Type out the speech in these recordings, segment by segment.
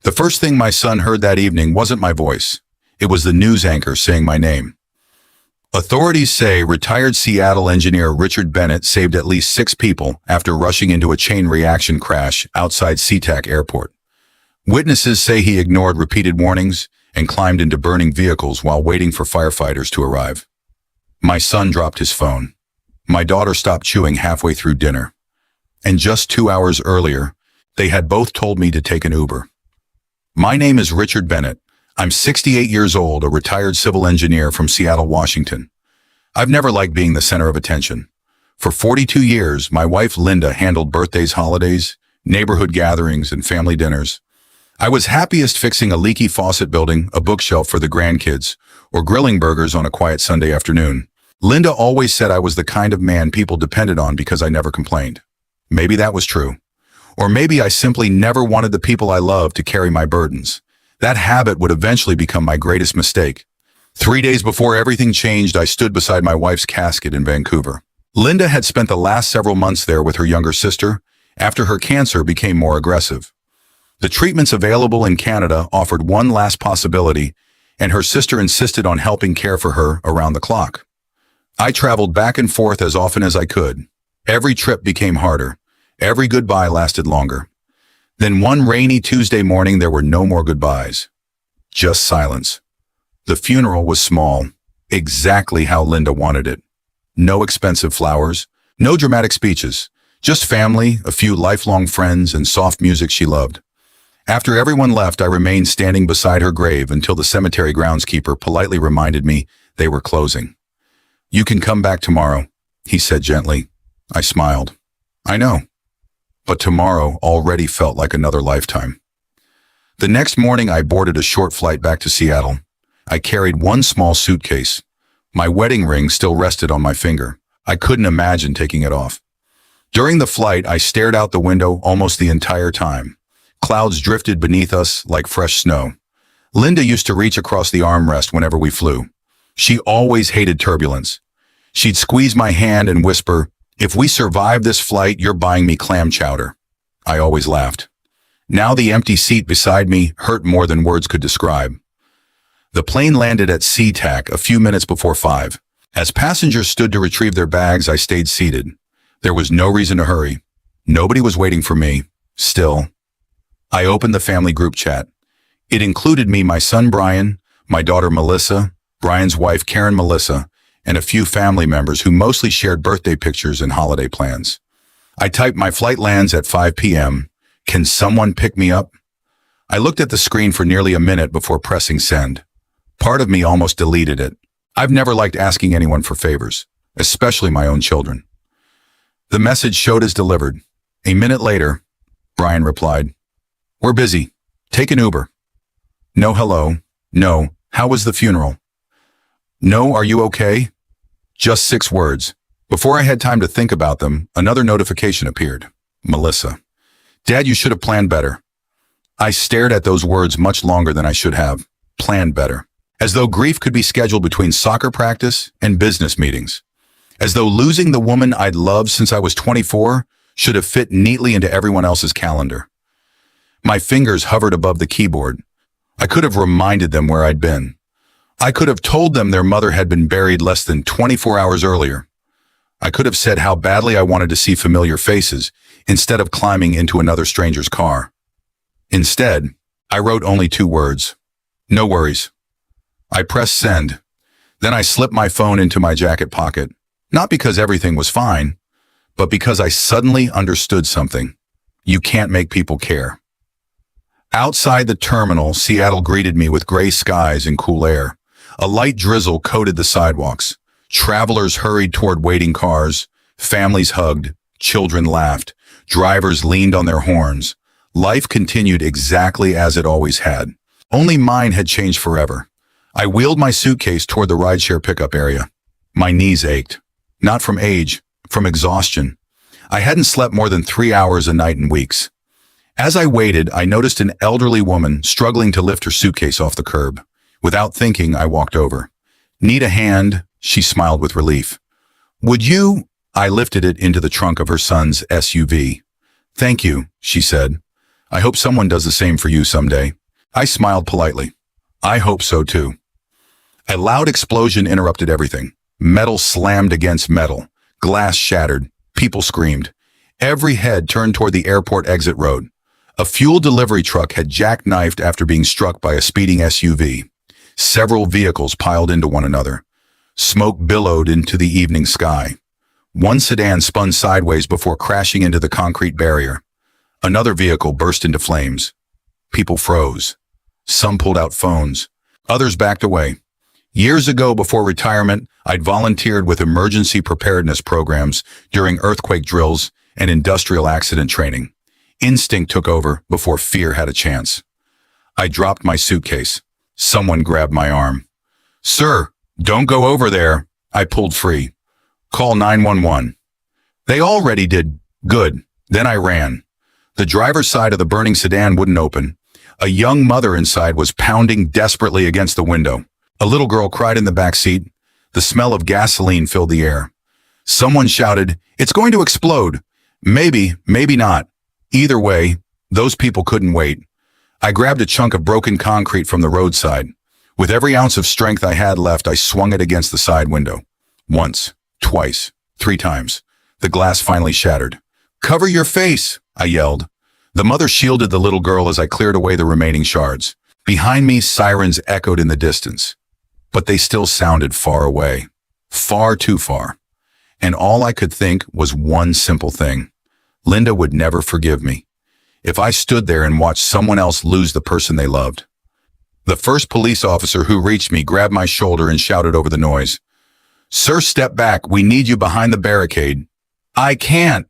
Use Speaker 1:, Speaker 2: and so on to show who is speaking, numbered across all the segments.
Speaker 1: The first thing my son heard that evening wasn't my voice. It was the news anchor saying my name. Authorities say retired Seattle engineer Richard Bennett saved at least 6 people after rushing into a chain reaction crash outside SeaTac Airport. Witnesses say he ignored repeated warnings and climbed into burning vehicles while waiting for firefighters to arrive. My son dropped his phone. My daughter stopped chewing halfway through dinner. And just 2 hours earlier, they had both told me to take an Uber. My name is Richard Bennett. I'm 68 years old, a retired civil engineer from Seattle, Washington. I've never liked being the center of attention. For 42 years, my wife Linda handled birthdays, holidays, neighborhood gatherings, and family dinners. I was happiest fixing a leaky faucet, building a bookshelf for the grandkids, or grilling burgers on a quiet Sunday afternoon. Linda always said I was the kind of man people depended on because I never complained. Maybe that was true. Or maybe I simply never wanted the people I loved to carry my burdens. That habit would eventually become my greatest mistake. 3 days before everything changed, I stood beside my wife's casket in Vancouver. Linda had spent the last several months there with her younger sister after her cancer became more aggressive. The treatments available in Canada offered one last possibility, and her sister insisted on helping care for her around the clock. I traveled back and forth as often as I could. Every trip became harder. Every goodbye lasted longer. Then one rainy Tuesday morning, there were no more goodbyes. Just silence. The funeral was small, exactly how Linda wanted it. No expensive flowers, no dramatic speeches, just family, a few lifelong friends, and soft music she loved. After everyone left, I remained standing beside her grave until the cemetery groundskeeper politely reminded me they were closing. "You can come back tomorrow," he said gently. I smiled. I know. But tomorrow already felt like another lifetime. The next morning, I boarded a short flight back to Seattle. I carried one small suitcase. My wedding ring still rested on my finger. I couldn't imagine taking it off. During the flight, I stared out the window almost the entire time. Clouds drifted beneath us like fresh snow. Linda used to reach across the armrest whenever we flew. She always hated turbulence. She'd squeeze my hand and whisper, "If we survive this flight, you're buying me clam chowder." I always laughed. Now the empty seat beside me hurt more than words could describe. The plane landed at SeaTac a few minutes before 5. As passengers stood to retrieve their bags, I stayed seated. There was no reason to hurry. Nobody was waiting for me. Still, I opened the family group chat. It included me, my son Brian, my daughter Melissa, Brian's wife Karen Melissa, and a few family members who mostly shared birthday pictures and holiday plans. I typed, "My flight lands at 5 p.m. Can someone pick me up?" I looked at the screen for nearly a minute before pressing send. Part of me almost deleted it. I've never liked asking anyone for favors, especially my own children. The message showed as delivered. A minute later, Brian replied, "We're busy. Take an Uber." No hello. No, how was the funeral? No, are you okay? Just 6 words. Before I had time to think about them, another notification appeared. Melissa. "Dad, you should have planned better." I stared at those words much longer than I should have. Planned better. As though grief could be scheduled between soccer practice and business meetings. As though losing the woman I'd loved since I was 24 should have fit neatly into everyone else's calendar. My fingers hovered above the keyboard. I could have reminded them where I'd been. I could have told them their mother had been buried less than 24 hours earlier. I could have said how badly I wanted to see familiar faces instead of climbing into another stranger's car. Instead, I wrote only 2 words. No worries. I pressed send. Then I slipped my phone into my jacket pocket, not because everything was fine, but because I suddenly understood something. You can't make people care. Outside the terminal, Seattle greeted me with gray skies and cool air. A light drizzle coated the sidewalks. Travelers hurried toward waiting cars. Families hugged. Children laughed. Drivers leaned on their horns. Life continued exactly as it always had. Only mine had changed forever. I wheeled my suitcase toward the rideshare pickup area. My knees ached. Not from age, from exhaustion. I hadn't slept more than 3 hours a night in weeks. As I waited, I noticed an elderly woman struggling to lift her suitcase off the curb. Without thinking, I walked over. "Need a hand?" She smiled with relief. "Would you?" I lifted it into the trunk of her son's SUV. "Thank you," she said. I hope someone does the same for you someday. I smiled politely. I hope so too. A loud explosion interrupted everything. Metal slammed against metal. Glass shattered. People screamed. Every head turned toward the airport exit road. A fuel delivery truck had jackknifed after being struck by a speeding SUV. Several vehicles piled into one another. Smoke billowed into the evening sky. One sedan spun sideways before crashing into the concrete barrier. Another vehicle burst into flames. People froze. Some pulled out phones. Others backed away. Years ago, before retirement, I'd volunteered with emergency preparedness programs during earthquake drills and industrial accident training. Instinct took over before fear had a chance. I dropped my suitcase. Someone grabbed my arm. "Sir, don't go over there." I pulled free. "Call 911. They already did. Good. Then I ran. The driver's side of the burning sedan wouldn't open. A young mother inside was pounding desperately against the window. A little girl cried in the back seat. The smell of gasoline filled the air. Someone shouted, "It's going to explode." Maybe, maybe not. Either way, those people couldn't wait. I grabbed a chunk of broken concrete from the roadside. With every ounce of strength I had left, I swung it against the side window. Once, twice, 3 times. The glass finally shattered. "Cover your face," I yelled. The mother shielded the little girl as I cleared away the remaining shards. Behind me, sirens echoed in the distance. But they still sounded far away. Far too far. And all I could think was one simple thing. Linda would never forgive me if I stood there and watched someone else lose the person they loved. The first police officer who reached me grabbed my shoulder and shouted over the noise, "Sir, step back. We need you behind the barricade." "I can't,"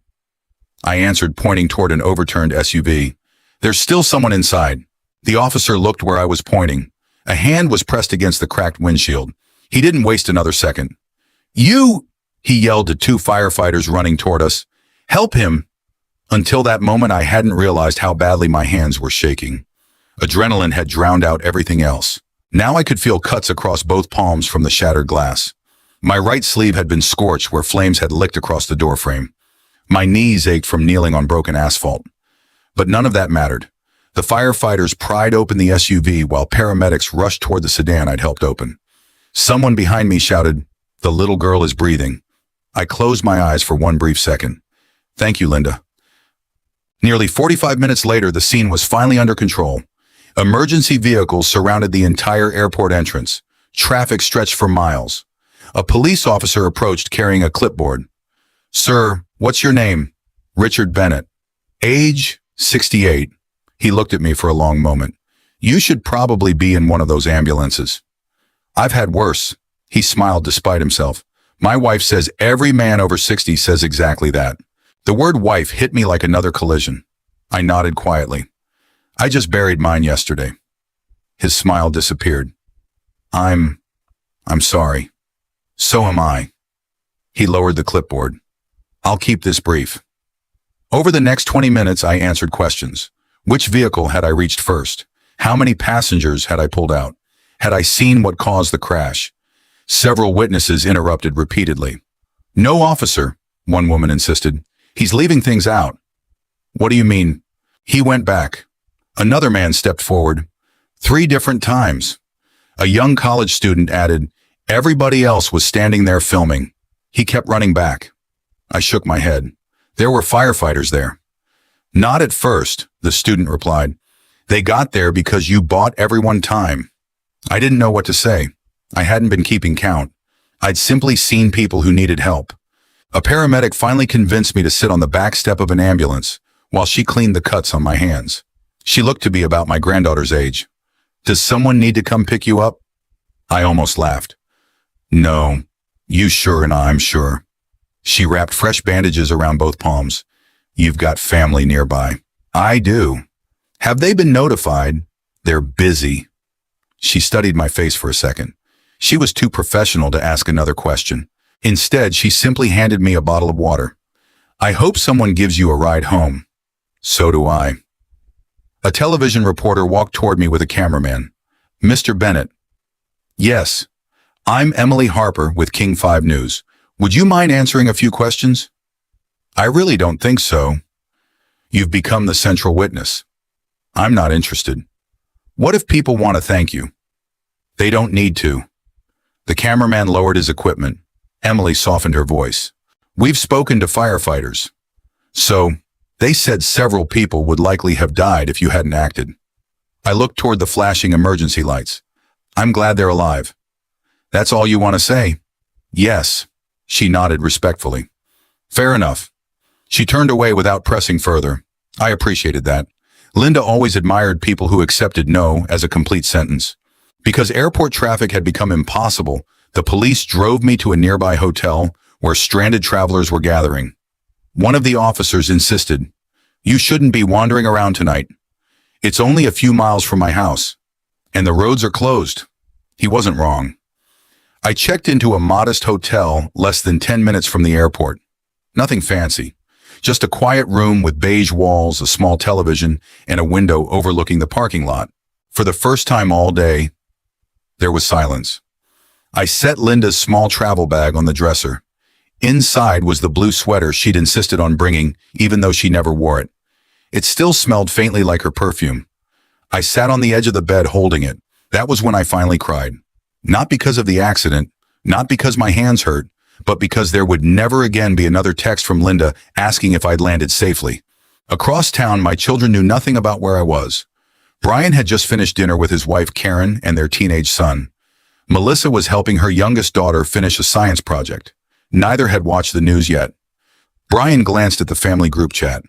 Speaker 1: I answered, pointing toward an overturned SUV. "There's still someone inside." The officer looked where I was pointing. A hand was pressed against the cracked windshield. He didn't waste another second. "You!" he yelled to 2 firefighters running toward us. "Help him!" Until that moment, I hadn't realized how badly my hands were shaking. Adrenaline had drowned out everything else. Now I could feel cuts across both palms from the shattered glass. My right sleeve had been scorched where flames had licked across the doorframe. My knees ached from kneeling on broken asphalt. But none of that mattered. The firefighters pried open the SUV while paramedics rushed toward the sedan I'd helped open. Someone behind me shouted, "The little girl is breathing." I closed my eyes for one brief second. "Thank you, Linda." Nearly 45 minutes later, the scene was finally under control. Emergency vehicles surrounded the entire airport entrance. Traffic stretched for miles. A police officer approached carrying a clipboard. "Sir, what's your name?" "Richard Bennett." "Age?" 68. He looked at me for a long moment. "You should probably be in one of those ambulances." "I've had worse." He smiled despite himself. "My wife says every man over 60 says exactly that." The word wife hit me like another collision. I nodded quietly. "I just buried mine yesterday." His smile disappeared. I'm sorry." "So am I." He lowered the clipboard. "I'll keep this brief." Over the next 20 minutes, I answered questions. Which vehicle had I reached first? How many passengers had I pulled out? Had I seen what caused the crash? Several witnesses interrupted repeatedly. "No, officer," one woman insisted. "He's leaving things out." "What do you mean?" "He went back." Another man stepped forward. 3 different times. A young college student added, "Everybody else was standing there filming. He kept running back." I shook my head. There were firefighters there. "Not at first," the student replied. "They got there because you bought everyone time." I didn't know what to say. I hadn't been keeping count. I'd simply seen people who needed help. A paramedic finally convinced me to sit on the back step of an ambulance while she cleaned the cuts on my hands. She looked to be about my granddaughter's age. "Does someone need to come pick you up?" I almost laughed. "No, you sure and I'm sure." She wrapped fresh bandages around both palms. "You've got family nearby." "I do." "Have they been notified?" "They're busy." She studied my face for a second. She was too professional to ask another question. Instead, she simply handed me a bottle of water. "I hope someone gives you a ride home." "So do I." A television reporter walked toward me with a cameraman. "Mr. Bennett." "Yes. I'm Emily Harper with King 5 News. Would you mind answering a few questions?" "I really don't think so." "You've become the central witness." I'm not interested. What if people want to thank you? They don't need to. The cameraman lowered his equipment. Emily softened her voice. We've spoken to firefighters. So, they said several people would likely have died if you hadn't acted. I looked toward the flashing emergency lights. I'm glad they're alive. That's all you want to say? Yes. She nodded respectfully. Fair enough. She turned away without pressing further. I appreciated that. Linda always admired people who accepted no as a complete sentence. Because airport traffic had become impossible, the police drove me to a nearby hotel where stranded travelers were gathering. One of the officers insisted, "You shouldn't be wandering around tonight. It's only a few miles from my house, and the roads are closed." He wasn't wrong. I checked into a modest hotel less than 10 minutes from the airport. Nothing fancy. Just a quiet room with beige walls, a small television, and a window overlooking the parking lot. For the first time all day, there was silence. I set Linda's small travel bag on the dresser. Inside was the blue sweater she'd insisted on bringing, even though she never wore it. It still smelled faintly like her perfume. I sat on the edge of the bed holding it. That was when I finally cried. Not because of the accident, not because my hands hurt, but because there would never again be another text from Linda asking if I'd landed safely. Across town, my children knew nothing about where I was. Brian had just finished dinner with his wife Karen and their teenage son. Melissa was helping her youngest daughter finish a science project. Neither had watched the news yet. Brian glanced at the family group chat.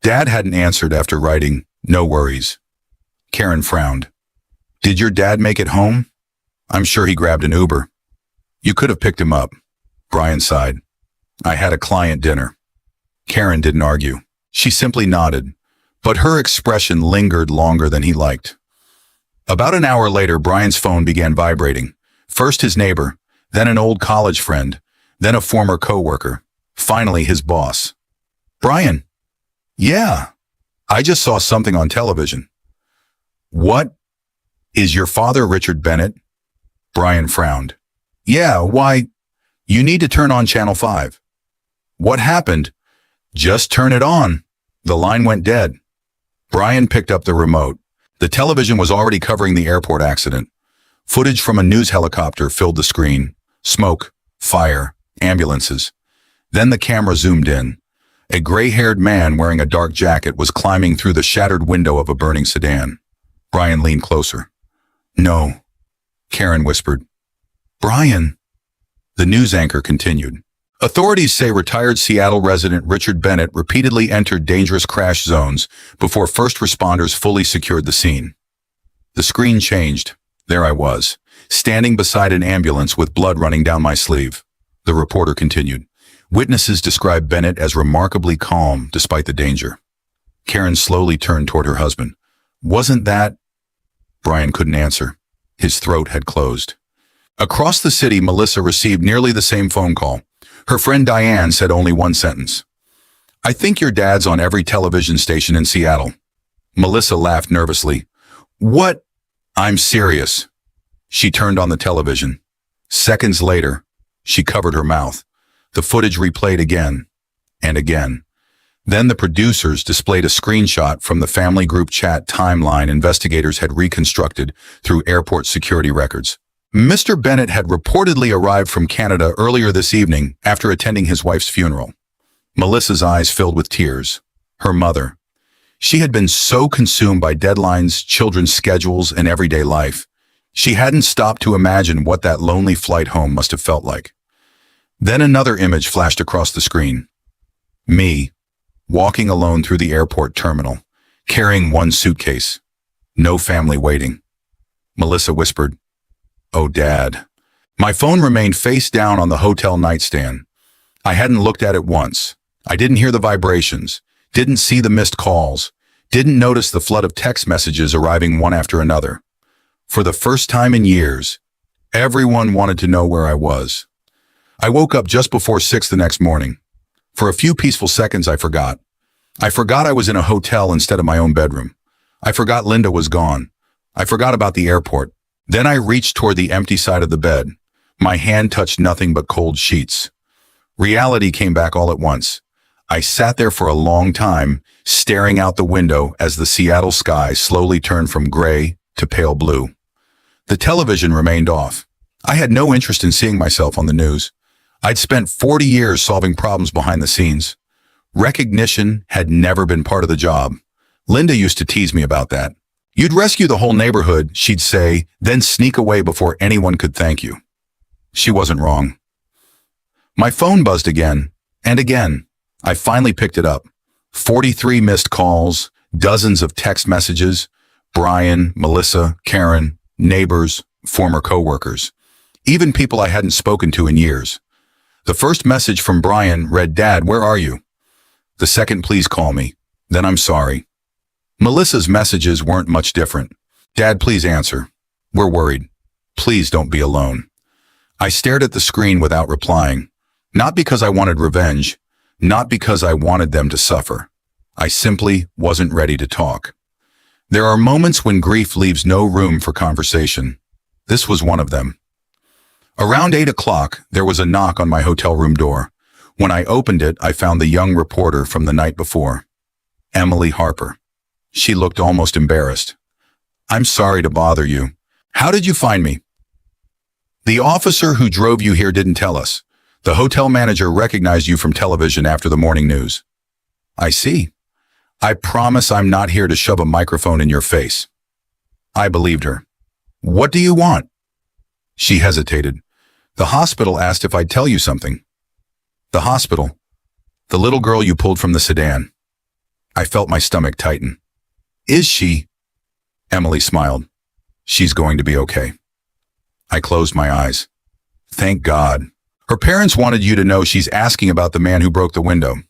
Speaker 1: Dad hadn't answered after writing, "No worries." Karen frowned. "Did your dad make it home?" "I'm sure he grabbed an Uber." "You could have picked him up." Brian sighed. "I had a client dinner." Karen didn't argue. She simply nodded, but her expression lingered longer than he liked. About an hour later, Brian's phone began vibrating. First his neighbor, then an old college friend, then a former coworker, finally his boss. "Brian." "Yeah, I just saw something on television." "What? Is your father Richard Bennett?" Brian frowned. "Yeah, why? You need to turn on Channel 5. "What happened?" "Just turn it on." The line went dead. Brian picked up the remote. The television was already covering the airport accident. Footage from a news helicopter filled the screen. Smoke, fire, ambulances. Then the camera zoomed in. A gray-haired man wearing a dark jacket was climbing through the shattered window of a burning sedan. Brian leaned closer. "No," Karen whispered. "Brian." The news anchor continued. Authorities say retired Seattle resident Richard Bennett repeatedly entered dangerous crash zones before first responders fully secured the scene. The screen changed. There I was, standing beside an ambulance with blood running down my sleeve. The reporter continued. Witnesses described Bennett as remarkably calm despite the danger. Karen slowly turned toward her husband. "Wasn't that—" Brian couldn't answer. His throat had closed. Across the city, Melissa received nearly the same phone call. Her friend Diane said only one sentence. "I think your dad's on every television station in Seattle." Melissa laughed nervously. "What?" "I'm serious." She turned on the television. Seconds later, she covered her mouth. The footage replayed again and again. Then the producers displayed a screenshot from the family group chat timeline investigators had reconstructed through airport security records. Mr. Bennett had reportedly arrived from Canada earlier this evening after attending his wife's funeral. Melissa's eyes filled with tears. Her mother. She had been so consumed by deadlines, children's schedules, and everyday life. She hadn't stopped to imagine what that lonely flight home must have felt like. Then another image flashed across the screen. Me, walking alone through the airport terminal, carrying one suitcase. No family waiting. Melissa whispered, "Oh, Dad." My phone remained face down on the hotel nightstand. I hadn't looked at it once. I didn't hear the vibrations, didn't see the missed calls, didn't notice the flood of text messages arriving one after another. For the first time in years, everyone wanted to know where I was. I woke up just before 6 the next morning. For a few peaceful seconds, I forgot. I forgot I was in a hotel instead of my own bedroom. I forgot Linda was gone. I forgot about the airport. Then I reached toward the empty side of the bed. My hand touched nothing but cold sheets. Reality came back all at once. I sat there for a long time, staring out the window as the Seattle sky slowly turned from gray to pale blue. The television remained off. I had no interest in seeing myself on the news. I'd spent 40 years solving problems behind the scenes. Recognition had never been part of the job. Linda used to tease me about that. You'd rescue the whole neighborhood, she'd say, then sneak away before anyone could thank you. She wasn't wrong. My phone buzzed again, and again. I finally picked it up. 43 missed calls, dozens of text messages, Brian, Melissa, Karen, neighbors, former coworkers, even people I hadn't spoken to in years. The first message from Brian read, "Dad, where are you?" The second, "Please call me." Then, "I'm sorry." Melissa's messages weren't much different. "Dad, please answer. We're worried. Please don't be alone." I stared at the screen without replying, not because I wanted revenge, not because I wanted them to suffer. I simply wasn't ready to talk. There are moments when grief leaves no room for conversation. This was one of them. Around 8 o'clock, there was a knock on my hotel room door. When I opened it, I found the young reporter from the night before, Emily Harper. She looked almost embarrassed. "I'm sorry to bother you. How did you find me?" "The officer who drove you here didn't tell us. The hotel manager recognized you from television after the morning news." "I see. I promise I'm not here to shove a microphone in your face." I believed her. "What do you want?" She hesitated. "The hospital asked if I'd tell you something." "The hospital? The little girl you pulled from the sedan." I felt my stomach tighten. "Is she?" Emily smiled. "She's going to be okay." I closed my eyes. Thank God. Her parents wanted you to know she's asking about the man who broke the window.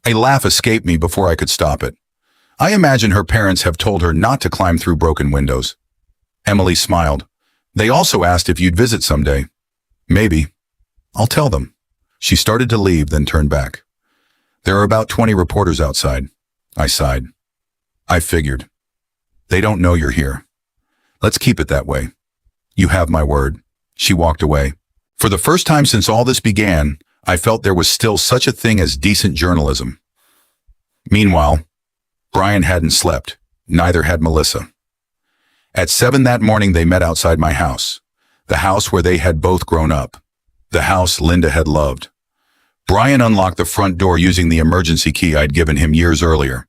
Speaker 1: A laugh escaped me before I could stop it. I imagine her parents have told her not to climb through broken windows. Emily smiled. "They also asked if you'd visit someday." "Maybe. I'll tell them." She started to leave, then turned back. "There are about 20 reporters outside." I sighed. "I figured. They don't know you're here. Let's keep it that way. You have my word." She walked away. For the first time since all this began, I felt there was still such a thing as decent journalism. Meanwhile, Brian hadn't slept. Neither had Melissa. At 7 that morning, they met outside my house. The house where they had both grown up. The house Linda had loved. Brian unlocked the front door using the emergency key I'd given him years earlier.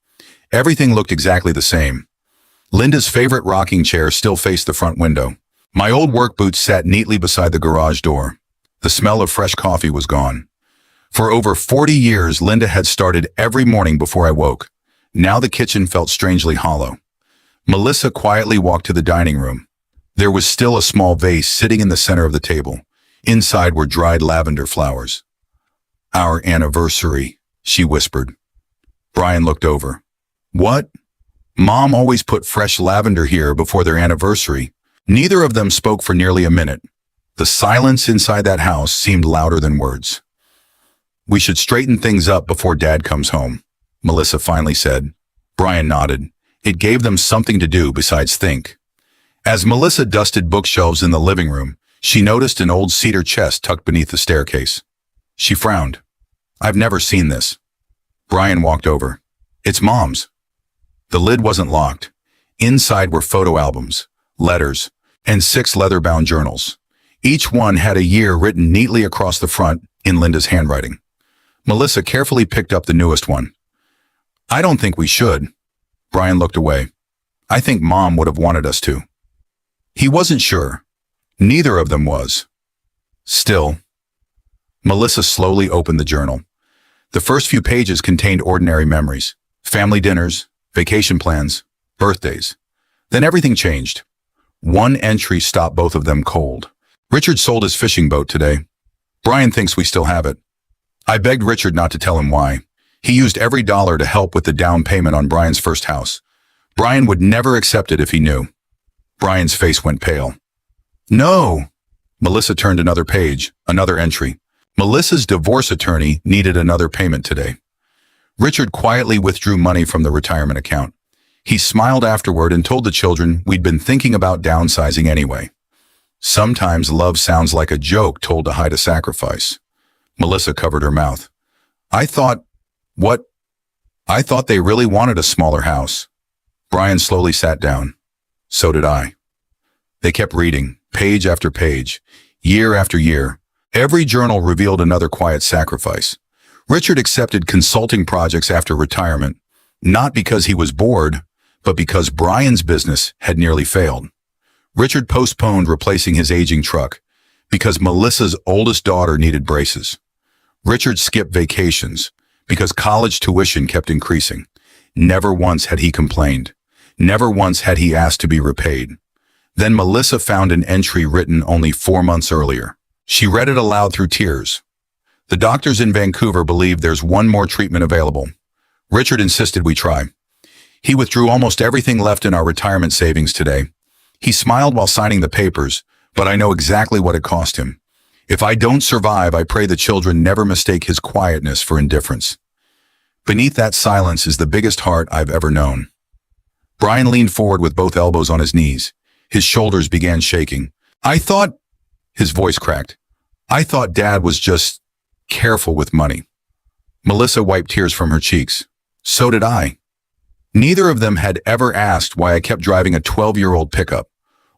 Speaker 1: Everything looked exactly the same. Linda's favorite rocking chair still faced the front window. My old work boots sat neatly beside the garage door. The smell of fresh coffee was gone. For over 40 years, Linda had started every morning before I woke. Now the kitchen felt strangely hollow. Melissa quietly walked to the dining room. There was still a small vase sitting in the center of the table. Inside were dried lavender flowers. "Our anniversary," she whispered. Brian looked over. "What?" "Mom always put fresh lavender here before their anniversary." Neither of them spoke for nearly a minute. The silence inside that house seemed louder than words. "We should straighten things up before Dad comes home," Melissa finally said. Brian nodded. It gave them something to do besides think. As Melissa dusted bookshelves in the living room, she noticed an old cedar chest tucked beneath the staircase. She frowned. "I've never seen this." Brian walked over. "It's Mom's." The lid wasn't locked. Inside were photo albums, letters, and 6 leather-bound journals. Each one had a year written neatly across the front in Linda's handwriting. Melissa carefully picked up the newest one. "I don't think we should." Brian looked away. "I think Mom would have wanted us to." He wasn't sure. Neither of them was. Still, Melissa slowly opened the journal. The first few pages contained ordinary memories, family dinners, vacation plans, birthdays. Then everything changed. One entry stopped both of them cold. "Richard sold his fishing boat today. Brian thinks we still have it." I begged Richard not to tell him why. He used every dollar to help with the down payment on Brian's first house. Brian would never accept it if he knew. Brian's face went pale. "No!" Melissa turned another page, another entry. Melissa's divorce attorney needed another payment today. Richard quietly withdrew money from the retirement account. He smiled afterward and told the children we'd been thinking about downsizing anyway. Sometimes love sounds like a joke told to hide a sacrifice. Melissa covered her mouth. "I thought, what?" I thought they really wanted a smaller house. Brian slowly sat down. So did I. They kept reading, page after page, year after year. Every journal revealed another quiet sacrifice. Richard accepted consulting projects after retirement, not because he was bored, but because Brian's business had nearly failed. Richard postponed replacing his aging truck because Melissa's oldest daughter needed braces. Richard skipped vacations because college tuition kept increasing. Never once had he complained. Never once had he asked to be repaid. Then Melissa found an entry written only 4 months earlier. She read it aloud through tears. The doctors in Vancouver believe there's one more treatment available. Richard insisted we try. He withdrew almost everything left in our retirement savings today. He smiled while signing the papers, but I know exactly what it cost him. If I don't survive, I pray the children never mistake his quietness for indifference. Beneath that silence is the biggest heart I've ever known. Brian leaned forward with both elbows on his knees. His shoulders began shaking. His voice cracked. I thought Dad was just careful with money. Melissa wiped tears from her cheeks. So did I. Neither of them had ever asked why I kept driving a 12-year-old pickup,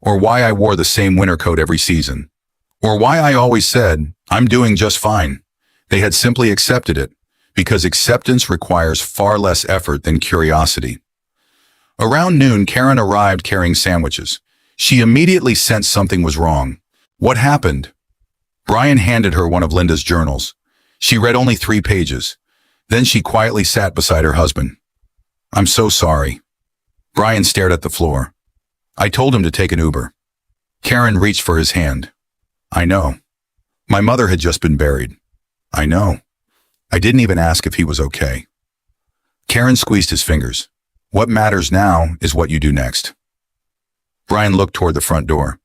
Speaker 1: or why I wore the same winter coat every season, or why I always said, I'm doing just fine. They had simply accepted it, because acceptance requires far less effort than curiosity. Around noon, Karen arrived carrying sandwiches. She immediately sensed something was wrong. What happened? Brian handed her one of Linda's journals. She read only 3 pages. Then she quietly sat beside her husband. I'm so sorry. Brian stared at the floor. I told him to take an Uber. Karen reached for his hand. I know. My mother had just been buried. I know. I didn't even ask if he was okay. Karen squeezed his fingers. What matters now is what you do next. Brian looked toward the front door.